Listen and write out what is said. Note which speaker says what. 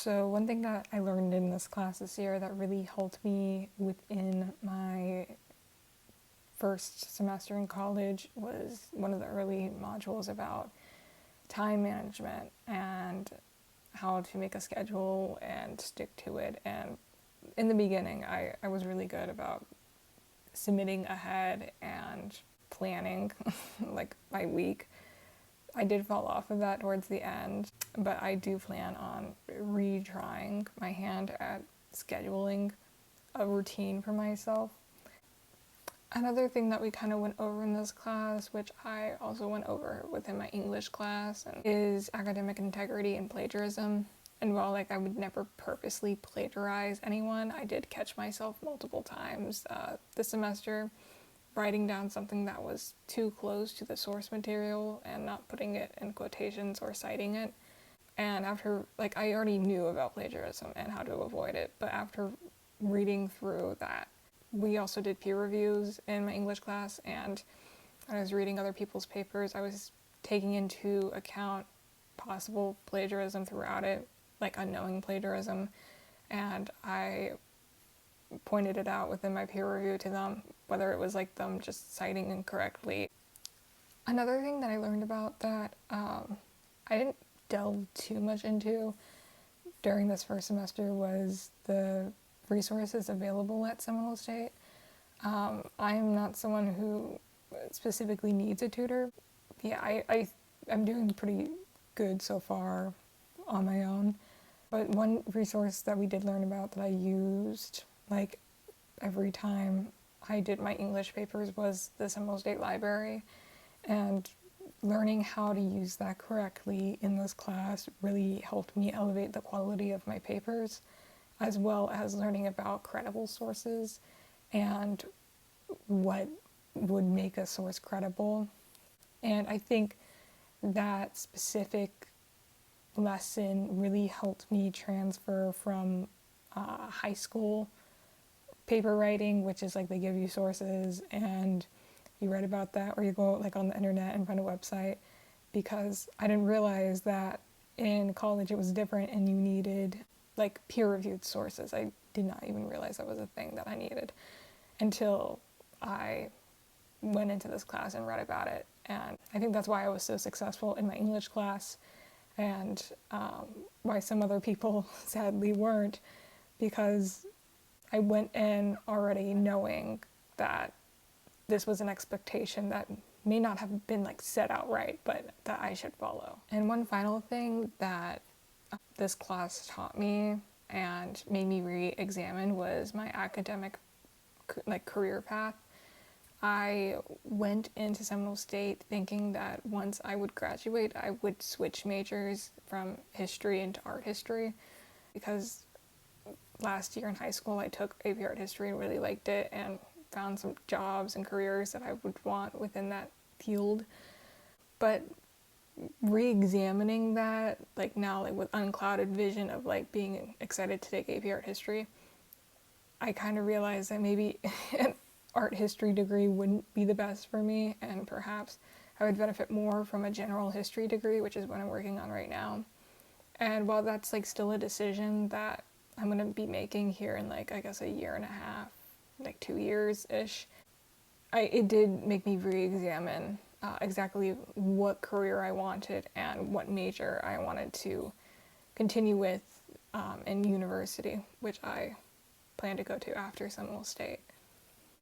Speaker 1: So one thing that I learned in this class this year that really helped me within my first semester in college was one of the early modules about time management and how to make a schedule and stick to it. And in the beginning, I was really good about submitting ahead and planning like my week. I did fall off of that towards the end, but I do plan on retrying my hand at scheduling a routine for myself. Another thing that we kind of went over in this class, which I also went over within my English class, is academic integrity and plagiarism. And while I would never purposely plagiarize anyone, I did catch myself multiple times this semester writing down something that was too close to the source material and not putting it in quotations or citing it. And after, I already knew about plagiarism and how to avoid it, but after reading through that, we also did peer reviews in my English class, and when I was reading other people's papers, I was taking into account possible plagiarism throughout it, like unknowing plagiarism, and I pointed it out within my peer review to them, whether it was them just citing incorrectly. Another thing that I learned about that I didn't delve too much into during this first semester was the resources available at Seminole State. I am not someone who specifically needs a tutor. Yeah, I'm doing pretty good so far on my own. But one resource that we did learn about that I used every time I did my English papers was the Seminole State Library, and learning how to use that correctly in this class really helped me elevate the quality of my papers, as well as learning about credible sources and what would make a source credible. And I think that specific lesson really helped me transfer from high school paper writing, which is they give you sources and you write about that, or you go on the internet and find a website, because I didn't realize that in college it was different and you needed peer-reviewed sources. I did not even realize that was a thing that I needed until I went into this class and read about it. And I think that's why I was so successful in my English class, and why some other people sadly weren't, because I went in already knowing that this was an expectation that may not have been set outright, but that I should follow. And one final thing that this class taught me and made me re-examine was my academic career path. I went into Seminole State thinking that once I would graduate, I would switch majors from history into art history, because last year in high school I took AP Art History and really liked it and found some jobs and careers that I would want within that field. But re-examining that now with unclouded vision of being excited to take AP Art History, I kind of realized that maybe an art history degree wouldn't be the best for me, and perhaps I would benefit more from a general history degree, which is what I'm working on right now. And while that's still a decision that I'm going to be making here in I guess a year and a half, 2 years-ish, it did make me re-examine exactly what career I wanted and what major I wanted to continue with in university, which I plan to go to after Seminole State.